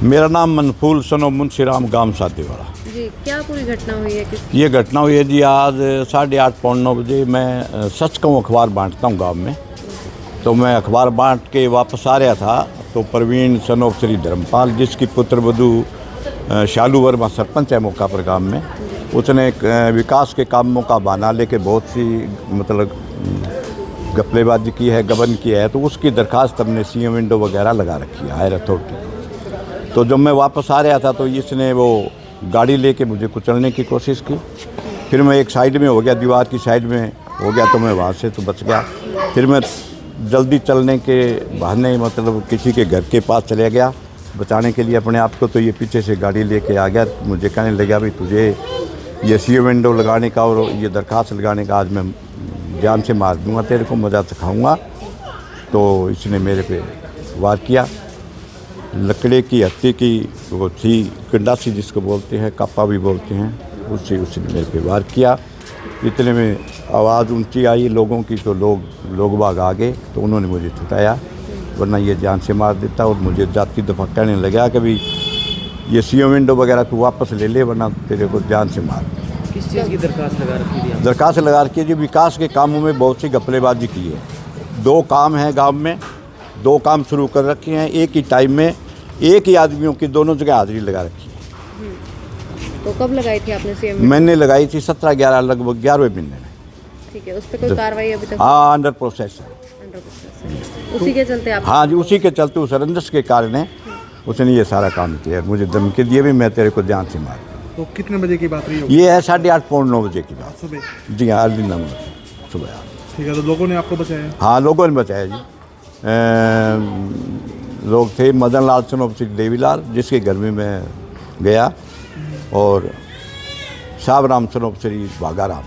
मेरा नाम मनफूल सनो मुंशीराम गांव साथीवाड़ा। जी, क्या पूरी घटना हुई है? ये घटना हुई है जी आज 8:30-9 बजे। मैं सच कहूँ अखबार बांटता हूँ गांव में, तो मैं अखबार बांट के वापस आ रहा था तो प्रवीण सनो श्री धर्मपाल, जिसकी पुत्र वधू शालू वर्मा सरपंच है मौका पर गांव में, उसने विकास के कामों का बहाना लेके बहुत सी मतलब गप्पेबाजी की है, गबन किया है, तो उसकी दरखास्त हमने सीएम विंडो वगैरह लगा रखी है हायर अथॉरिटी। तो जब मैं वापस आ रहा था तो इसने वो गाड़ी लेके मुझे कुचलने की कोशिश की। फिर मैं एक साइड में हो गया, दीवार की साइड में हो गया, तो मैं वहाँ से तो बच गया। फिर मैं जल्दी चलने के बहाने मतलब किसी के घर के पास चले गया बचाने के लिए अपने आप को, तो ये पीछे से गाड़ी लेके आ गया। मुझे कहने लगा भाई तुझे ये सीएम विंडो लगाने का और ये दरखास्त लगाने का आज मैं जान से मार दूँगा, तेरे को मज़ा सिखाऊँगा। तो इसने मेरे पे वार किया। लकड़े की हत्ती की वो थी कंडासी जिसको बोलते हैं, कापा भी बोलते हैं, उससे उसने मेरे पे वार किया। इतने में आवाज़ ऊंची आई लोगों की, तो लोग बाग आ गए, तो उन्होंने मुझे छुटाया, वरना ये जान से मार देता। और मुझे जाती दफ़ा कहने लगा कि भाई ये सीएम विंडो वगैरह तू वापस ले ले, वरना तेरे को जान से मार। किस चीज़ की दरखास्त लगा रखी थी? दरखास्त लगा रखी है जी, विकास के कामों में बहुत सी गप्पेबाजी की है। 2 काम हैं गाँव में, 2 काम शुरू कर रखे हैं एक ही टाइम में, एक ही आदमियों की दोनों जगह हाजिरी लगा रखी है। तो कब लगाई थी आपने सीएम? मैंने लगाई थी 17-11 लगभग 11वें महीने में। ठीक है, उस पर कोई कार्रवाई अभी तक? हाँ, अंडर प्रोसेस है। अंडर प्रोसेस है। उसी के चलते आप? हाँ जी, उसी के चलते उस रंजिश के कारण है उसने ये सारा काम किया। मुझे धमकी दिए भी मैं तेरे को जान से मार। तो कितने बजे की बात रही होगी? ये है 8:30-9 बजे की बात। सुबह? जी हाँ, अर्ली 9 बजे सुबह। ठीक है, तो लोगों ने आपको बचाया? हाँ, लोगों ने बचाया जी। लोग थे मदन लाल सनोप सिंह देवीलाल, जिसके घर में मैं गया, और साहब राम सनोप श्री भागाराम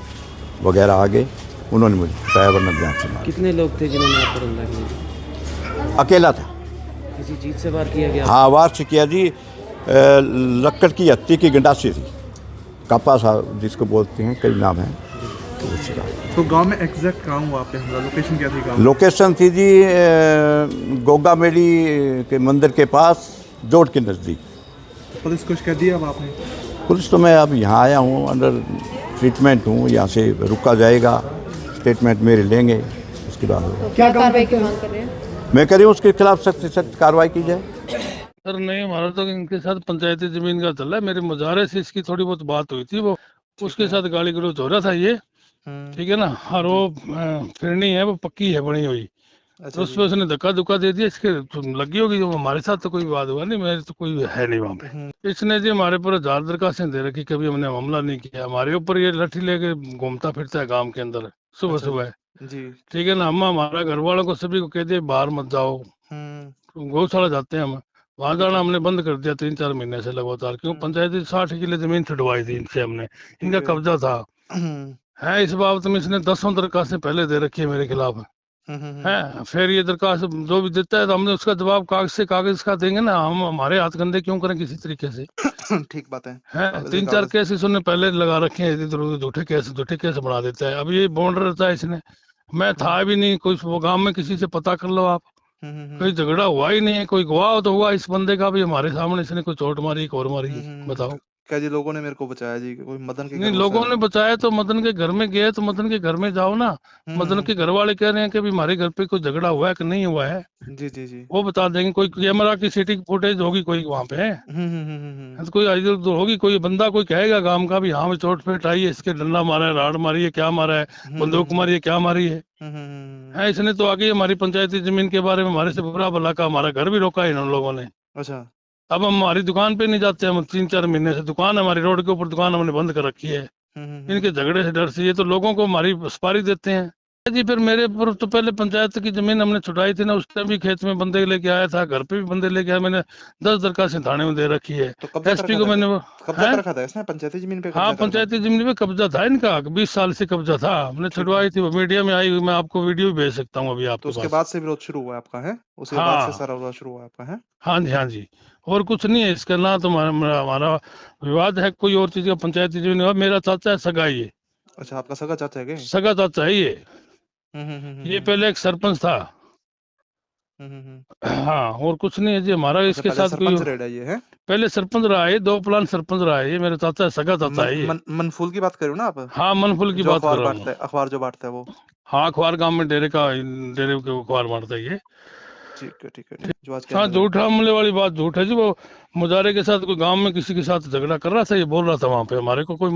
वगैरह आ गए, उन्होंने मुझे बताया, वरना जान से मारा। कितने लोग थे जिन्होंने आप पर हमला किया? अकेला था। किसी चीज़ से वार किया गया? हाँ, वार से किया जी। लक्कड़ की हत्ती की गंडासी थी, कापा सा जिसको बोलते हैं, कई नाम है, तो उसी का। तो गांव में एग्जैक्ट कहाँ हुआ आपके हमला? लोकेशन क्या थी गांव? लोकेशन थी जी गोगा मेड़ी के मंदिर के पास, जोड़ के नज़दीक। पुलिस को शिकायत दी अब आपने? पुलिस तो मैं अब यहाँ आया हूँ, अंडर ट्रीटमेंट हूँ, यहाँ से रुका जाएगा, स्टेटमेंट मेरे लेंगे, उसके बाद तो क्या कार्रवाई की मांग कर रहे हैं? मैं कह रही हूँ उसके खिलाफ सख्त से सख्त कार्रवाई की जाए। सर नहीं, हमारा तो इनके साथ पंचायती जमीन का चल रहा है। मेरे मुजाहरे से इसकी थोड़ी बहुत बात हुई थी, वो उसके साथ गाली गलौज हो रहा था ये, ठीक है ना। और वो फिरनी है वो पक्की है बनी हुई, तो उस पर उसने धक्का धुक्का दे दिया, इसके तो लगी होगी। जो हमारे साथ तो कोई बात हुआ नहीं, मेरे तो कोई है नहीं वहाँ पे। इसने जी हमारे पर 1000 दरखास्तें दे रखी, कभी हमने हमला नहीं किया। हमारे ऊपर ये लाठी लेके घूमता फिरता है गांव के अंदर सुबह सुबह, जी। ठीक है ना। हम हमारा घर वालों को सभी को कह दिए बाहर मत जाओ, गौशाला जाते हैं हम, वहां जाना हमने बंद कर दिया 3-4 महीने से लगातार। क्यों? पंचायती 60 किले जमीन छुड़वाई थी इनसे हमने, इनका कब्जा था है। इस बाबत में इसने 10 दरखास्तें पहले दे रखी है मेरे खिलाफ है। फिर ये दरखास्त जो भी देता है तो हमने उसका जवाब कागज का देंगे ना, हम हमारे हाथ गंदे क्यों करें किसी तरीके से? ठीक बात है। 3-4 केस इसने पहले लगा रखे हैं, इधर उधर झूठे केस बना देता है। अब ये बॉन्ड रहता है इसने, मैं था भी नहीं, कोई वो गांव में किसी से पता कर लो आप, कोई झगड़ा हुआ ही नहीं है। कोई गवाह तो हुआ इस बंदे का भी, हमारे सामने इसने कोई चोट मारी, एक और मारी, बताओ। क्या जी लोगों ने मेरे को बचाया जी? कोई मदन के नहीं, घर लोगों ने बचाया तो मदन के घर में गए, तो मदन के घर में जाओ ना। मदन के घर वाले कह रहे हैं कि भी हमारे घर पे कोई झगड़ा हुआ है कि नहीं हुआ है, जी जी जी। वो बता देंगे। कोई कैमरा की सीटी फुटेज होगी कोई वहाँ पे, तो कोई इधर उधर होगी, कोई बंदा कोई कहेगा गांव का भी हाँ भी चोट फेट आई है, इसके डंडा मारा है, राड़ मारी है, क्या मारा है, बंदूक मारी है, क्या मारी है। इसने तो आगे हमारी पंचायती जमीन के बारे में हमारे से बुरा भला का, हमारा घर भी रोका है इन लोगों ने। अच्छा। अब हम हमारी दुकान पे नहीं जाते, हम 3-4 महीने से दुकान है हमारी रोड के ऊपर, दुकान हमने बंद कर रखी है इनके झगड़े से डर से। ये तो लोगों को हमारी सुपारी देते हैं जी। फिर मेरे पर तो पहले पंचायत की जमीन हमने छुड़ाई थी ना, उस टाइम भी खेत में बंदे लेके आया था, घर पे भी बंदे लेके आया। मैंने 10 दरखास्तें थाने में दे रखी है। तो कब्जा एसपी को मैंने कब्जा कर रखा था इसने पंचायती जमीन पे? हाँ, पंचायती जमीन पे कब्जा था इनका, 20 साल से कब्जा था। हमने छुड़वाई थी, वो मीडिया में आई हुई, मैं आपको वीडियो भी भेज सकता हूँ अभी तो आपके उसके पास। बाद से विरोध शुरू हुआ आपका है? उसके बाद से सारा विरोध शुरू हुआ आपका है? हाँ जी, हाँ जी, और कुछ नहीं है इसका ना। तो हमारा विवाद है कोई और चीज का, पंचायती जमीन। मेरा चाचा है सगा, ये अच्छा, आपका सगा चाचा है क्या? सगा चाचा है ये। ये पहले एक सरपंच था, हाँ, और कुछ नहीं है जी हमारा इसके पहले साथ कोई। सरपंच रेड है ये है। पहले सरपंच रहा है, 2 प्लान सरपंच रहा है, ये मेरे चाचा सगा चाचा है ये। मनफूल की बात करो ना आप, हाँ, मनफुल की जो बात अखबार कर रहा हूँ। बांटता है, अखबार जो बांटता है वो। हाँ, अखबार गांव में डेरे के अखबार बांटता है ये। ठीक है ठीक है, जो आज के हाँ, अंदर है। झूठ हमले वाली बात झूठ है जी। वो मुजारे के साथ कोई गांव में किसी के साथ झगड़ा कर रहा था, ये बोल रहा था वहां पे, हमारे को कोई